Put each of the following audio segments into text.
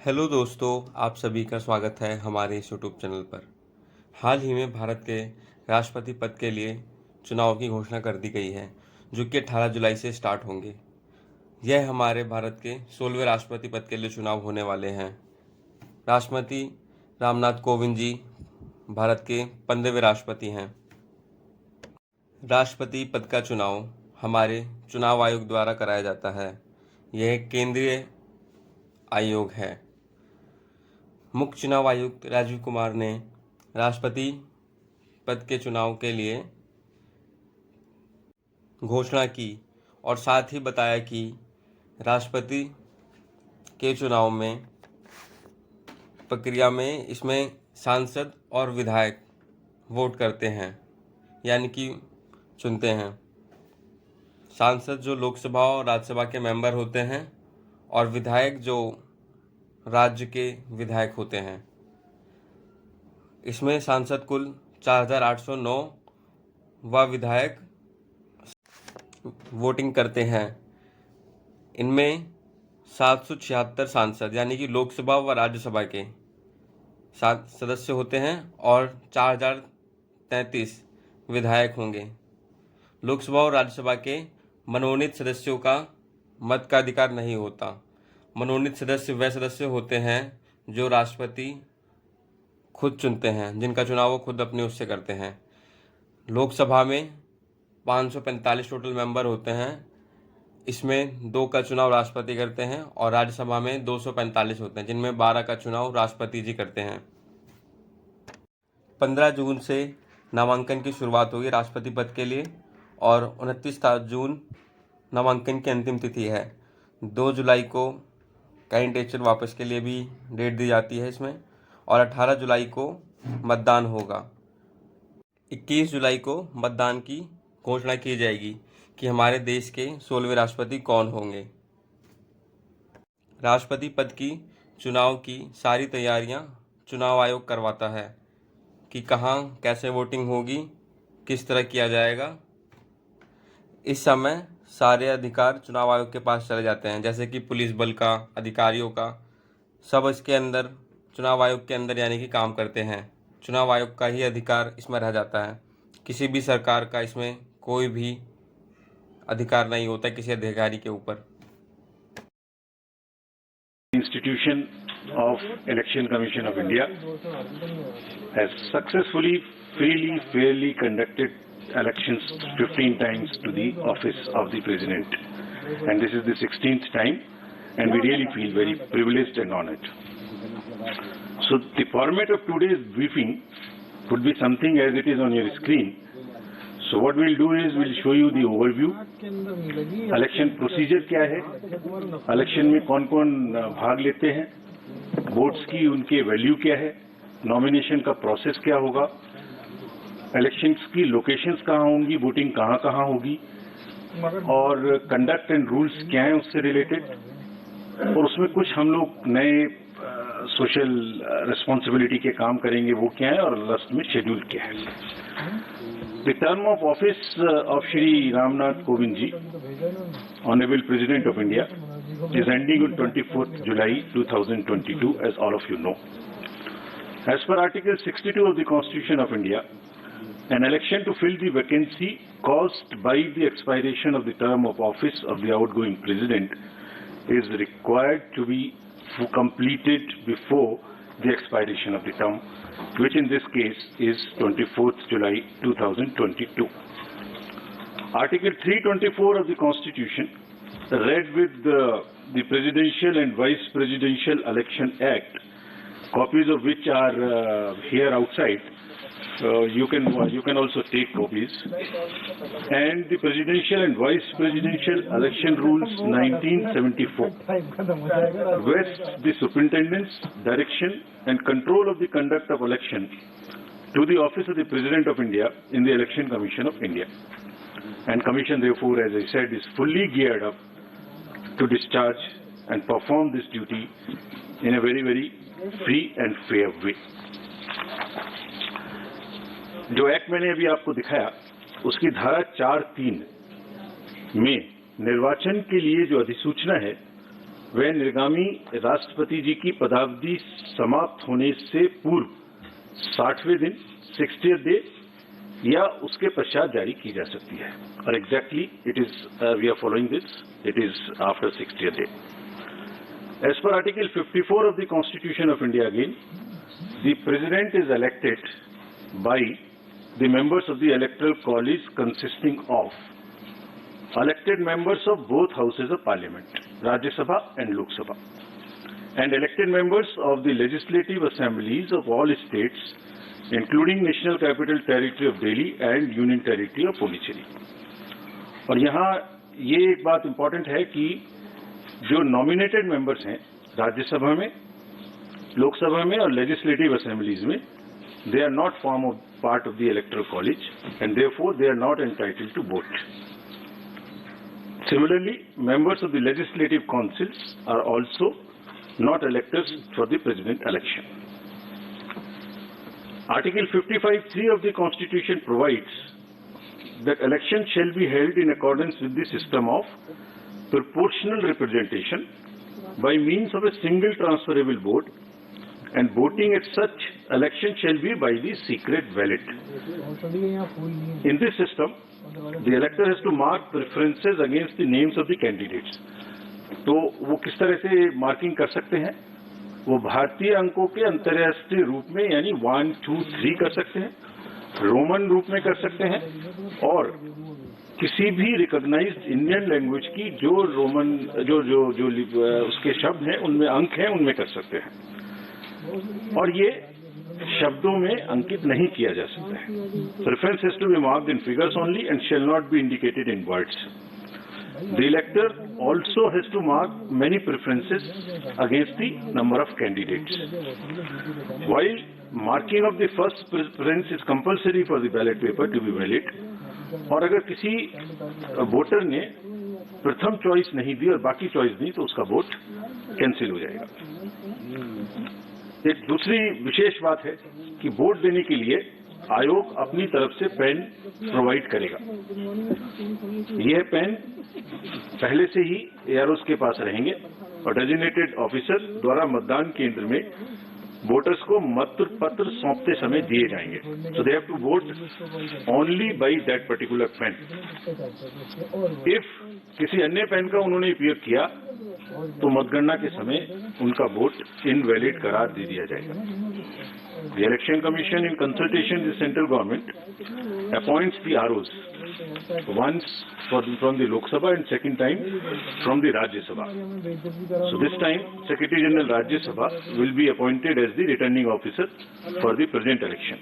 Hello दोस्तों, आप सभी का स्वागत है हमारे इस यूट्यूब चैनल पर। हाल ही में भारत के राष्ट्रपति पद के लिए चुनाव की घोषणा कर दी गई है, जो कि 18 जुलाई से स्टार्ट होंगे। यह हमारे भारत के 16वें राष्ट्रपति पद के लिए चुनाव होने वाले हैं। राष्ट्रपति रामनाथ कोविंद जी भारत के 15वें राष्ट्रपति हैं। राष्ट्रपति पद का चुनाव हमारे चुनाव आयोग द्वारा कराया जाता है। यह एक केंद्रीय आयोग है। मुख्य चुनाव आयुक्त राजीव कुमार ने राष्ट्रपति पद के चुनाव के लिए घोषणा की और साथ ही बताया कि राष्ट्रपति के चुनाव में प्रक्रिया में इसमें सांसद और विधायक वोट करते हैं, यानी कि चुनते हैं। सांसद जो लोकसभा और राज्यसभा के मेंबर होते हैं और विधायक जो राज्य के विधायक होते हैं। इसमें सांसद कुल 4809 व विधायक वोटिंग करते हैं। इनमें 776 सांसद यानी कि लोकसभा व राज्यसभा के 7 सदस्य होते हैं और 4033 विधायक होंगे। लोकसभा और राज्यसभा के मनोनीत सदस्यों का मत का अधिकार नहीं होता। मनोनीत सदस्य वे सदस्य होते हैं जो राष्ट्रपति खुद चुनते हैं, जिनका चुनाव वो खुद अपने उससे करते हैं। लोकसभा में 545 टोटल मेंबर होते हैं। इसमें 2 का चुनाव राष्ट्रपति करते हैं और राज्यसभा में 245 होते हैं, जिनमें 12 का चुनाव राष्ट्रपति जी करते हैं। 15 जून से नामांकन की शुरुआत होगी राष्ट्रपति पद के लिए और 29 जून नामांकन की अंतिम तिथि है। 2 जुलाई को कैंडिडेचर वापस के लिए भी डेट दी जाती है इसमें, और 18 जुलाई को मतदान होगा। 21 जुलाई को मतदान की घोषणा की जाएगी कि हमारे देश के 16वें राष्ट्रपति कौन होंगे। राष्ट्रपति पद की चुनाव की सारी तैयारियां चुनाव आयोग करवाता है कि कहाँ कैसे वोटिंग होगी, किस तरह किया जाएगा। इस समय सारे अधिकार चुनाव आयोग के पास चले जाते हैं, जैसे कि पुलिस बल का, अधिकारियों का, सब इसके अंदर चुनाव आयोग के अंदर यानी कि काम करते हैं। चुनाव आयोग का ही अधिकार इसमें रह जाता है। किसी भी सरकार का इसमें कोई भी अधिकार नहीं होता किसी अधिकारी के ऊपर। Institution of Election Commission of India has successfully, freely, fairly conducted elections 15 times to the office of the President, and this is the 16th time, and we really feel very privileged and honored. So the format of today's briefing would be something as it is on your screen. So what we'll do is we'll show you the overview, election procedure क्या है, election में कौन कौन भाग लेते हैं, votes की उनके वैल्यू क्या है, नॉमिनेशन का प्रोसेस क्या होगा, इलेक्शंस की लोकेशंस कहाँ होंगी, वोटिंग कहाँ कहाँ होगी, और कंडक्ट एंड रूल्स क्या हैं उससे रिलेटेड, और उसमें कुछ हम लोग नए सोशल रिस्पॉन्सिबिलिटी के काम करेंगे वो क्या है, और लास्ट में शेड्यूल क्या है। The term of office of Shri Ramnath Kovind ji, Honorable President of India, is ending on 24th July 2022, as all of you know. As per Article 62 of the Constitution of India, an election to fill the vacancy caused by the expiration of the term of office of the outgoing President is required to be completed before the expiration of the term, which in this case is 24th July 2022. Article 324 of the Constitution, read with the Presidential and Vice Presidential Election Act, copies of which are here outside. You can also take copies. And the Presidential and Vice Presidential Election Rules 1974 vests the superintendence, direction and control of the conduct of election to the office of the President of India in the Election Commission of India. And Commission therefore, as I said, is fully geared up to discharge and perform this duty in a very, very free and fair way. जो act मैंने अभी आपको दिखाया उसकी धारा 4(3) में निर्वाचन के लिए जो अधिसूचना है वह निर्गामी राष्ट्रपति जी की पदावधि समाप्त होने से पूर्व 60वें दिन 60th डे या उसके पश्चात जारी की जा सकती है. और exactly it is we are following this, it is after 60th day. As per Article 54 of the Constitution of India again, the President is elected by the members of the Electoral College consisting of elected members of both houses of Parliament, Rajya Sabha and Lok Sabha, and elected members of the legislative assemblies of all states, including National Capital Territory of Delhi and Union Territory of Puducherry. और यहाँ ये एक बात important है कि जो nominated members हैं राज्यसभा में, लोकसभा में और लेजिस्लेटिव असेंबलीज में, they are not form of part of the electoral college and therefore they are not entitled to vote. Similarly, members of the legislative councils are also not electors for the president election. Article 55(3) of the Constitution provides that elections shall be held in accordance with the system of proportional representation by means of a single transferable vote, and voting at such election shall be by the secret ballot. In this system, the elector has to mark preferences against the names of the candidates. तो वो किस तरह से marking कर सकते हैं? वो भारतीय अंकों के अंतर्राष्ट्रीय रूप में यानी 1, 2, 3 कर सकते हैं, रोमन रूप में कर सकते हैं, और किसी भी रिकॉग्नाइज्ड इंडियन लैंग्वेज की जो रोमन जो जो जो उसके शब्द हैं उनमें अंक हैं उनमें कर सकते हैं. और ये शब्दों में अंकित नहीं किया जा सकता है. Preference has to be marked in figures only and shall not be indicated in words. The elector also has to mark many preferences against the number of candidates. While marking of the first preference is compulsory for the ballot paper to be valid, और अगर किसी voter ने प्रथम choice नहीं दी और बाकी choice दी तो उसका वोट कैंसिल हो जाएगा. एक दूसरी विशेष बात है कि वोट देने के लिए आयोग अपनी तरफ से पेन प्रोवाइड करेगा. यह पेन पहले से ही एआरओस के पास रहेंगे और डेजिग्नेटेड ऑफिसर द्वारा मतदान केंद्र में वोटर्स को मत पत्र सौंपते समय दिए जाएंगे. So they have to vote only by that particular pen. If किसी अन्य पेन का उन्होंने उपयोग किया तो मतगणना के समय उनका वोट इनवैलिड करार दे दिया जाएगा. The Election Commission, in consultation with the central government, appoints the ROs, once from the Lok Sabha and second time from the Rajya Sabha. So this time, Secretary General Rajya Sabha will be appointed as the returning officer for the present election.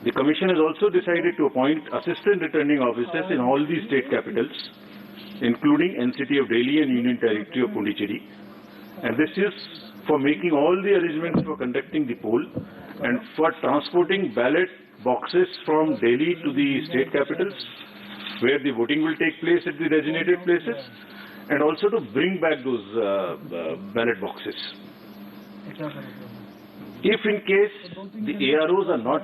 The Commission has also decided to appoint assistant returning officers in all the state capitals, including NCT of Delhi and Union Territory of Puducherry, and this is for making all the arrangements for conducting the poll and for transporting ballot boxes from Delhi to the state capitals where the voting will take place at the designated places, and also to bring back those ballot boxes. If in case the AROs are not,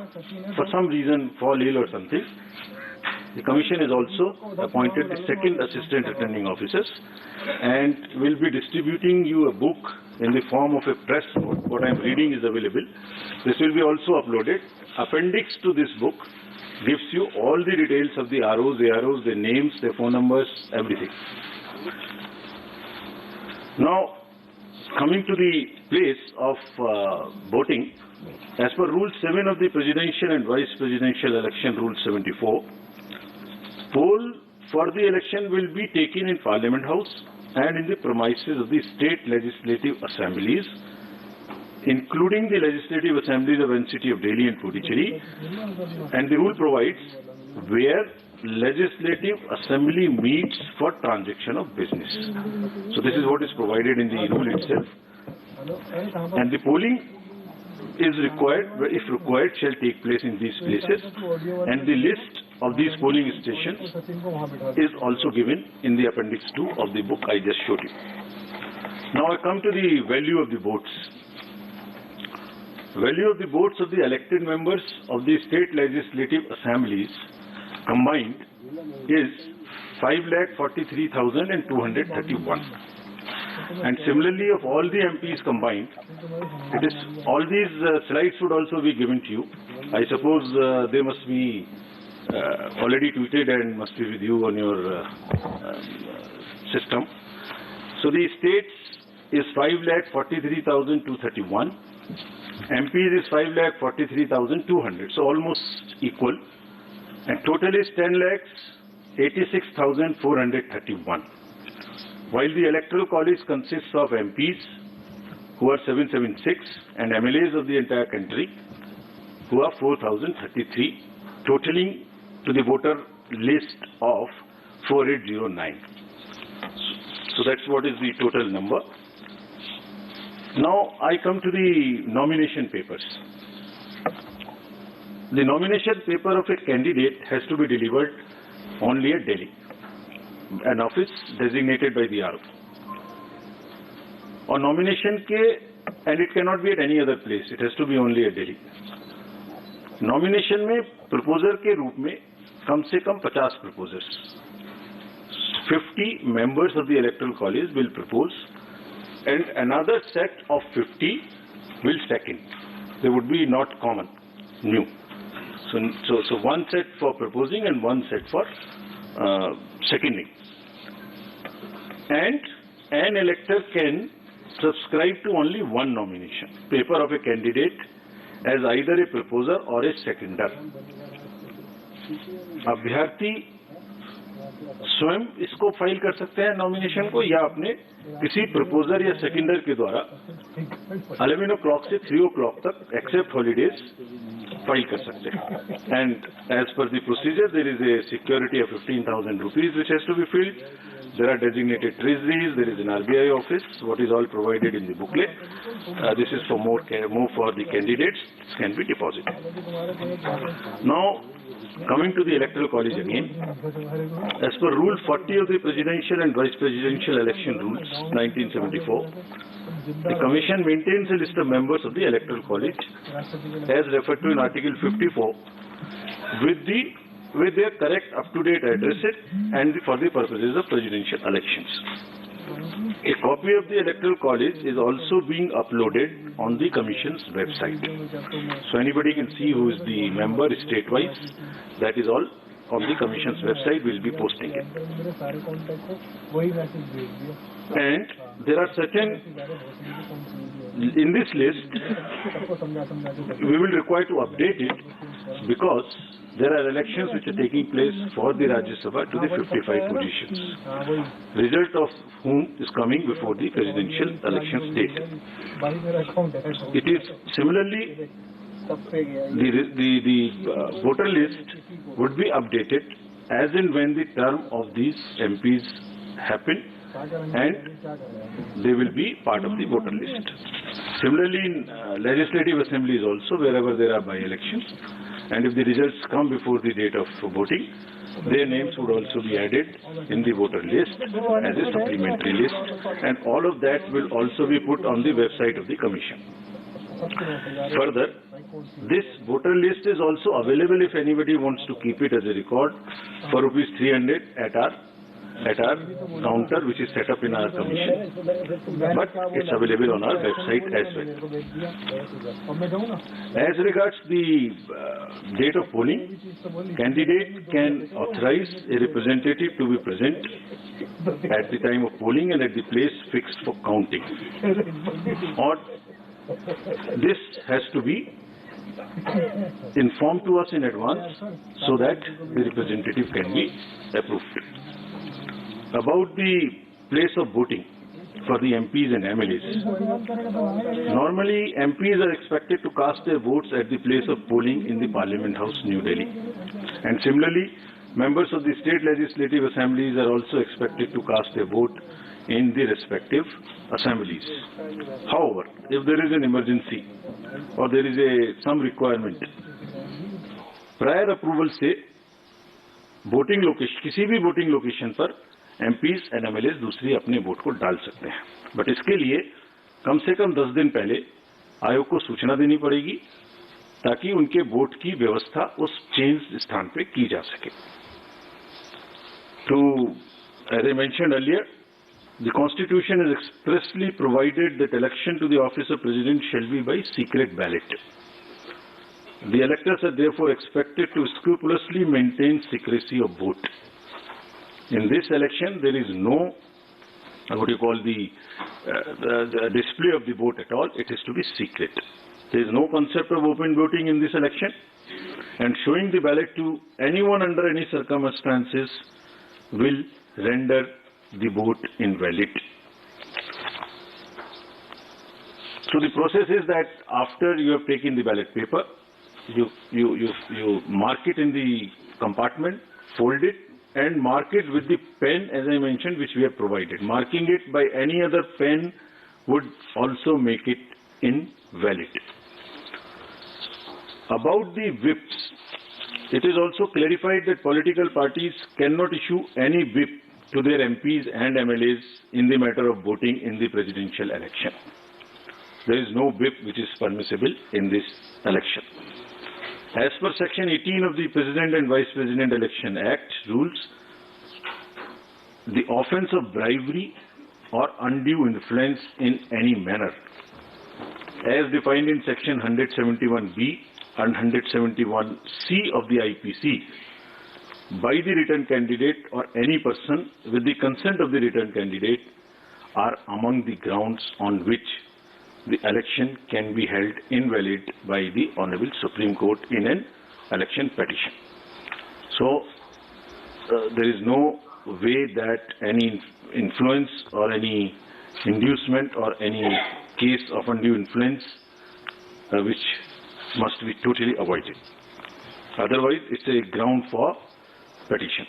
for some reason, fall ill or something, the Commission has also appointed the second assistant returning officers and will be distributing you a book in the form of a press note. What I am reading is available. This will be also uploaded. Appendix to this book gives you all the details of the ROs, AROs, their names, their phone numbers, everything. Now, coming to the place of voting, as per Rule 7 of the Presidential and Vice Presidential Election Rule 74, poll for the election will be taken in Parliament House and in the premises of the state legislative assemblies, including the legislative assemblies of NCT of Delhi and Puducherry, and the rule provides where legislative assembly meets for transaction of business. So this is what is provided in the rule itself, and the polling is required, if required, shall take place in these places, and the list of these polling stations is also given in the appendix 2 of the book I just showed you. Now I come to the value of the votes. Value of the votes of the elected members of the state legislative assemblies combined is 5,43,231. And similarly, of all the MPs combined, it is all these slides would also be given to you. I suppose they must be already tweeted and must be with you on your system. So the states is 5,43,231. MPs is 5,43,200. So almost equal. And total is 10,86,431. While the electoral college consists of MPs, who are 776, and MLAs of the entire country, who are 4,033, totaling to the voter list of 4809. So that's what is the total number. Now I come to the nomination papers. The nomination paper of a candidate has to be delivered only at Delhi, an office designated by the RO. On nomination and it cannot be at any other place, it has to be only at Delhi. Nomination में proposer के रूप में कम से कम 50 proposers, 50 members of the electoral college will propose, and another set of 50 will second. They would be not common, new. So one set for proposing and one set for seconding. And an elector can subscribe to only one nomination paper of a candidate as either a proposer or a seconder. अभ्यर्थी स्वयं इसको file कर सकते हैं nomination को, या अपने किसी प्रपोजर या सेकेंडर के द्वारा 11 o'clock से 3 o'clock तक एक्सेप्ट हॉलीडेज फाइल कर सकते हैं. And as per the procedure there is a security of 15,000 rupees which has to be filled. There are designated treasuries, there is an RBI office, what is all provided in the booklet. This is for more for the candidates, this can be deposited. Now, coming to the electoral college again, as per Rule 40 of the Presidential and Vice Presidential Election Rules, 1974, the Commission maintains a list of members of the electoral college, as referred to in Article 54, with their correct up-to-date addresses and for the purposes of presidential elections. A copy of the electoral college is also being uploaded on the Commission's website. So anybody can see who is the member state-wise. That is all on the Commission's website. We'll be posting it. And there are certain, in this list, we will require to update it because there are elections which are taking place for the Rajya Sabha to the 55 positions, result of whom is coming before the presidential election date. It is similarly, the voter list would be updated as and when the term of these MPs happen, and they will be part of the voter list. Similarly, in legislative assemblies also, wherever there are by-elections, and if the results come before the date of voting, their names would also be added in the voter list as a supplementary list, and all of that will also be put on the website of the Commission. Further, this voter list is also available if anybody wants to keep it as a record for ₹300 at our counter which is set up in our commission, but it's available on our website as well. As regards the date of polling, candidate can authorize a representative to be present at the time of polling and at the place fixed for counting, or this has to be informed to us in advance so that the representative can be approved. About the place of voting for the MPs and MLAs. Normally, MPs are expected to cast their votes at the place of polling in the Parliament House, New Delhi. And similarly, members of the state legislative assemblies are also expected to cast their vote in the respective assemblies. However, if there is an emergency or there is some requirement, prior approval से voting location, किसी भी voting location पर MPs and MLAs दूसरी अपने vote को डाल सकते हैं, बट इसके लिए कम से कम 10 दिन पहले आयोग को सूचना देनी पड़ेगी ताकि उनके वोट की व्यवस्था उस चेंज स्थान पे की जा सके. To, as I mentioned earlier, the Constitution has expressly provided that election to the office of President shall be by secret ballot. The electors are therefore expected to scrupulously maintain secrecy of vote. In this election, there is no, the display of the vote at all. It is to be secret. There is no concept of open voting in this election, and showing the ballot to anyone under any circumstances will render the vote invalid. So the process is that after you have taken the ballot paper, you mark it in the compartment, fold it, and mark it with the pen, as I mentioned, which we have provided. Marking it by any other pen would also make it invalid. About the whips, it is also clarified that political parties cannot issue any whip to their MPs and MLAs in the matter of voting in the presidential election. There is no whip which is permissible in this election. As per Section 18 of the President and Vice President Election Act rules, the offence of bribery or undue influence in any manner, as defined in Section 171B and 171C of the IPC, by the written candidate or any person with the consent of the written candidate, are among the grounds on which the election can be held invalid by the Honorable Supreme Court in an election petition. So, there is no way that any influence or any inducement or any case of undue influence which must be totally avoided. Otherwise, it's a ground for petition.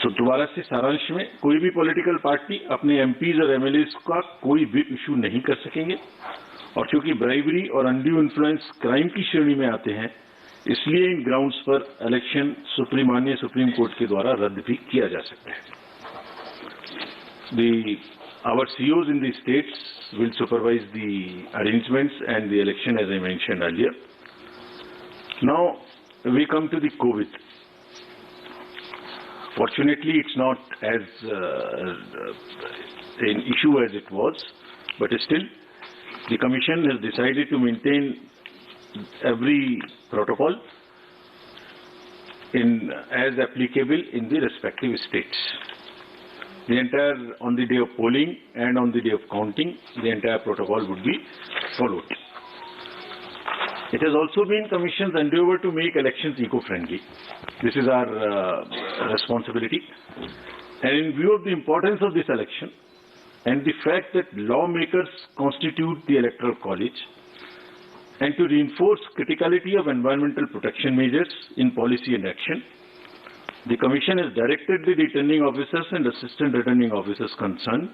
So, दोबारा से सारांश में कोई भी political party अपने MPs और MLAs का कोई व्हिप इशू नहीं कर सकेंगे, और क्योंकि ब्राइबरी और अनड्यू इन्फ्लुएंस क्राइम की श्रेणी में आते हैं, इसलिए इन ग्राउंड्स पर इलेक्शन सुप्रीम कोर्ट के द्वारा रद्द भी किया जा सकता है. Our COs in the states will supervise the arrangements and the election, as I mentioned earlier. Now we come to the COVID. Fortunately, it's not as an issue as it was, but still, the Commission has decided to maintain every protocol as applicable in the respective states. On the day of polling and on the day of counting, the entire protocol would be followed. It has also been Commission's endeavor to make elections eco-friendly. This is our responsibility. And in view of the importance of this election and the fact that lawmakers constitute the Electoral College, and to reinforce criticality of environmental protection measures in policy and action, the Commission has directed the returning officers and assistant returning officers concerned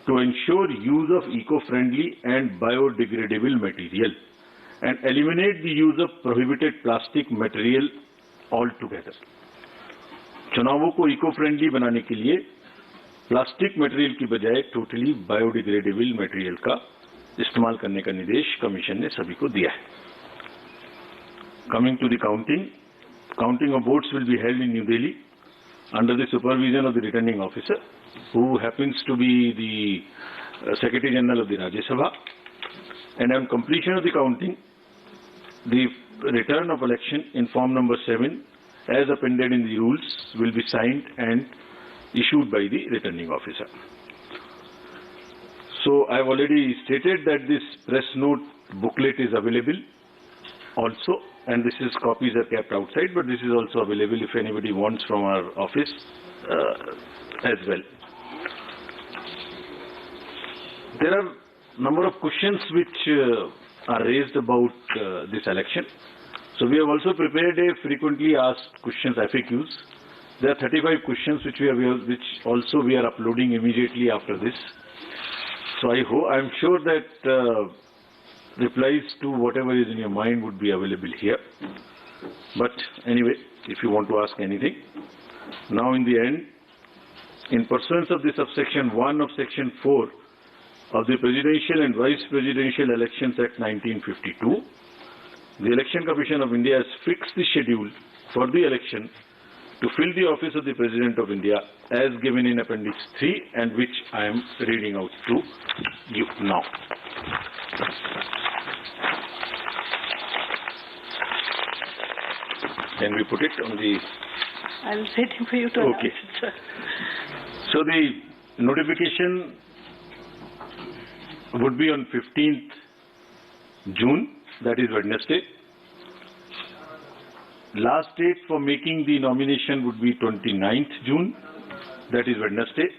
to ensure use of eco-friendly and biodegradable material and eliminate the use of prohibited plastic material altogether. चुनावों को eco friendly बनाने के लिए plastic material की बजाय totally biodegradable material का इस्तेमाल करने का निर्देश कमीशन ने सभी को दिया है. Coming to the counting of votes will be held in New Delhi under the supervision of the returning officer, who happens to be the Secretary General of the Rajya Sabha. And on completion of the counting, the return of election in form number 7, as appended in the rules, will be signed and issued by the returning officer. So I have already stated that this press note booklet is available also, and copies are kept outside, but this is also available if anybody wants from our office as well. There are a number of questions which are raised about this election. So we have also prepared a frequently asked questions, FAQs. There are 35 questions which we are uploading immediately after this. So I'm sure that replies to whatever is in your mind would be available here. But anyway, if you want to ask anything. Now in the end, in pursuance of the subsection 1 of section 4 of the Presidential and Vice Presidential Elections Act 1952, the Election Commission of India has fixed the schedule for the election to fill the office of the President of India as given in Appendix 3 and which I am reading out to you now. Can we put it on the... I'm waiting for you to Okay. announce it, sir. So the notification would be on 15th June, that is Wednesday. Last date for making the nomination would be 29th June, that is Wednesday.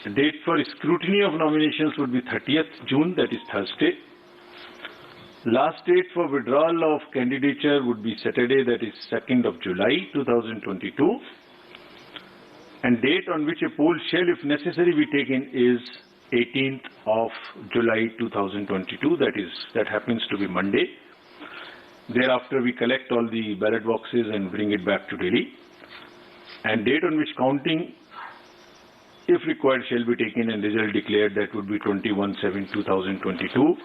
The date for scrutiny of nominations would be 30th June, that is Thursday. Last date for withdrawal of candidature would be Saturday, that is 2nd of July 2022. And date on which a poll shall, if necessary, be taken is 18th of July 2022, that happens to be Monday. Thereafter, we collect all the ballot boxes and bring it back to Delhi. And date on which counting, if required, shall be taken and result declared, that would be 21/7/2022,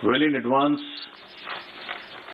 well in advance